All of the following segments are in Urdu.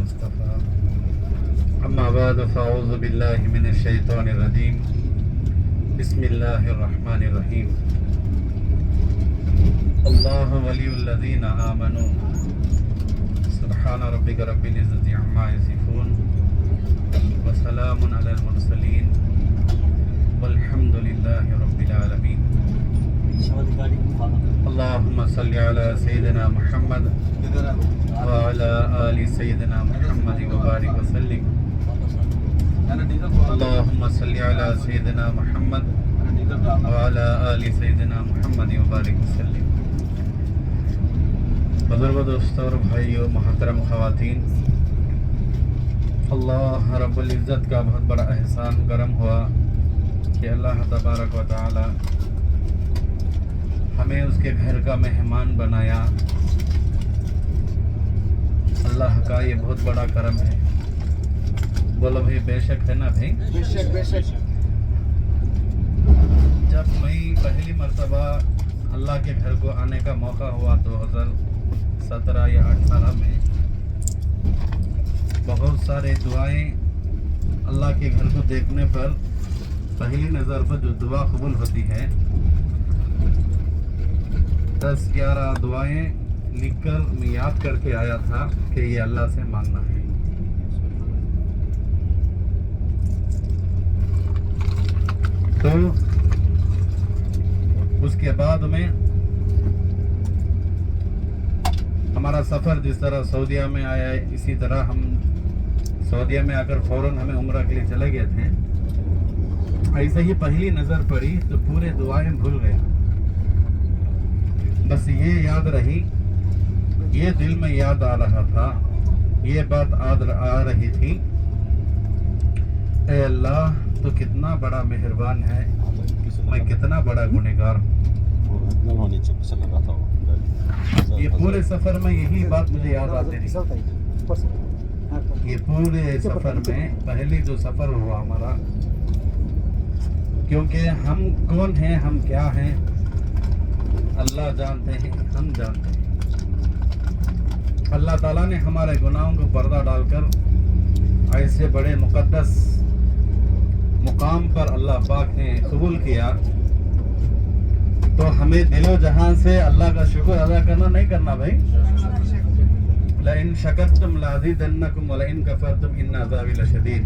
المصطفى أما بعد فأعوذ بالله من الشيطان الرجيم بسم الله الرحمن الرحيم الله ولي الذين آمنوا سبحان ربك رب العزة عما يصفون وسلام على المرسلين والحمد لله رب العالمين اللهم صل على سيدنا محمد وعلى آل سيدنا محمد وبارك وسلم اللهم صل على سيدنا محمد وعلى آل سيدنا محمد وبارك وسلم بزرگ دوستوں اور بھائیوں محترم خواتین، اللہ رب العزت کا بہت بڑا احسان کرم ہوا کہ اللہ تبارک و تعالی ہمیں اس کے گھر کا مہمان بنایا۔ اللہ کا یہ بہت بڑا کرم ہے۔ بولو بھائی بے شک ہے نا بھائی؟ بے شک بے شک۔ جب میں پہلی مرتبہ اللہ کے گھر کو آنے کا موقع ہوا 2017 یا 18 میں، بہت سارے دعائیں اللہ کے گھر کو دیکھنے پر پہلی نظر پر جو دعا قبول ہوتی ہے 10-11 دعائیں لکھ کر میں یاد کر کے آیا تھا کہ یہ اللہ سے مانگنا ہے۔ تو اس کے بعد میں ہمارا سفر جس طرح سعودیہ میں آیا ہے، اسی طرح ہم سعودیہ میں آ کر فوراً ہمیں عمرہ کے لیے چلے گئے تھے۔ ایسے ہی پہلی نظر پڑی تو پورے دعائیں بھول گیا، بس یہ یاد رہی، یہ دل میں یاد آ رہا تھا، یہ بات آ رہی تھی، اے اللہ تو کتنا بڑا مہربان ہے، میں کتنا بڑا گنہگار ہوں۔ یہ پورے سفر میں یہی بات مجھے یاد آتی تھی۔ یہ پورے سفر میں پہلی جو سفر ہوا ہمارا، کیونکہ ہم کون ہیں، ہم کیا ہیں، اللہ جانتے ہیں، ہم جانتے ہیں۔ اللہ تعالیٰ نے ہمارے گناہوں کو پردہ ڈال کر ایسے بڑے مقدس مقام پر اللہ پاک نے قبول کیا، تو ہمیں دل و جہاں سے اللہ کا شکر ادا کرنا نہیں کرنا بھائی۔ لَإِن شَكَرْتُمْ لَأَزِيدَنَّكُمْ وَلَإِن كَفَرْتُمْ إِنَّ عَذَابِي لَشَدِيدٌ۔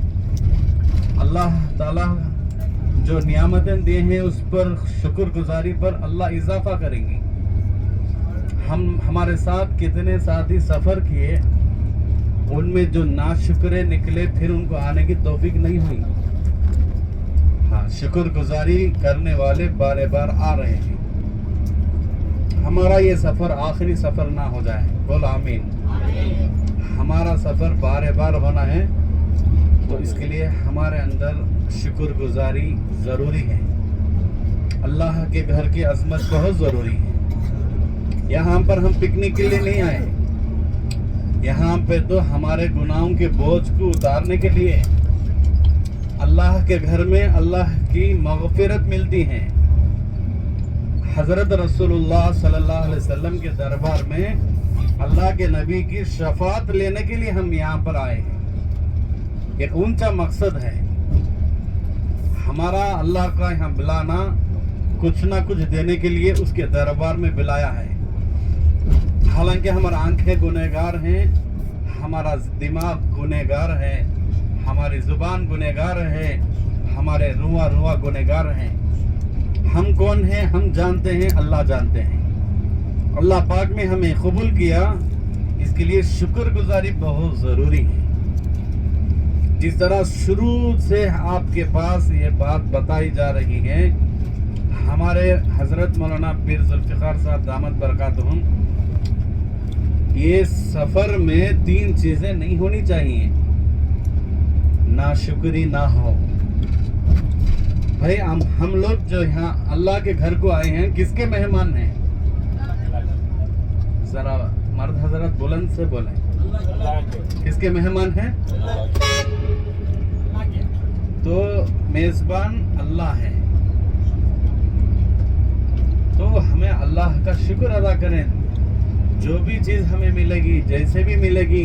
اللہ تعالیٰ جو نعمتیں دیے ہیں اس پر شکر گزاری پر اللہ اضافہ کریں گے۔ ہمارے ساتھ کتنے ساتھی سفر کیے، ان میں جو ناشکرے نکلے پھر ان کو آنے کی توفیق نہیں ہوئی۔ ہاں، شکر گزاری کرنے والے بارے بار آ رہے ہیں۔ ہمارا یہ سفر آخری سفر نہ ہو جائے، بول آمین۔ ہمارا سفر بارے بار ہونا ہے، تو اس کے لیے ہمارے اندر شکر گزاری ضروری ہے۔ اللہ کے گھر کی عظمت بہت ضروری ہے۔ یہاں پر ہم پکنک کے لیے نہیں آئے، یہاں پہ تو ہمارے گناہوں کے بوجھ کو اتارنے کے لیے اللہ کے گھر میں اللہ کی مغفرت ملتی ہے۔ حضرت رسول اللہ صلی اللہ علیہ وسلم کے دربار میں اللہ کے نبی کی شفاعت لینے کے لیے ہم یہاں پر آئے ہیں۔ ایک اونچا مقصد ہے ہمارا، اللہ کا یہاں بلانا کچھ نہ کچھ دینے کے لیے اس کے دربار میں بلایا ہے۔ حالانکہ ہمارا آنکھیں گنہگار ہیں، ہمارا دماغ گنہگار ہے، ہماری زبان گنہگار ہے، ہمارے رواں گنہگار ہیں۔ ہم کون ہیں ہم جانتے ہیں، اللہ جانتے ہیں۔ اللہ پاک نے ہمیں قبول کیا، اس کے لیے شکر گزاری بہت ضروری ہے۔ جس طرح شروع سے آپ کے پاس یہ بات بتائی جا رہی ہے، ہمارے حضرت مولانا پیر ذوالفقار صاحب دامت برکاتہم، یہ سفر میں 3 چیزیں نہیں ہونی چاہیے، ناشکری نہ ہو۔ بھائی ہم لوگ جو یہاں اللہ کے گھر کو آئے ہیں، کس کے مہمان ہیں؟ ذرا مرد حضرت بلند سے بولیں، کس کے مہمان ہیں؟ تو میزبان اللہ ہے، تو ہمیں اللہ کا شکر ادا کریں۔ جو بھی چیز ہمیں ملے گی، جیسے بھی ملے گی،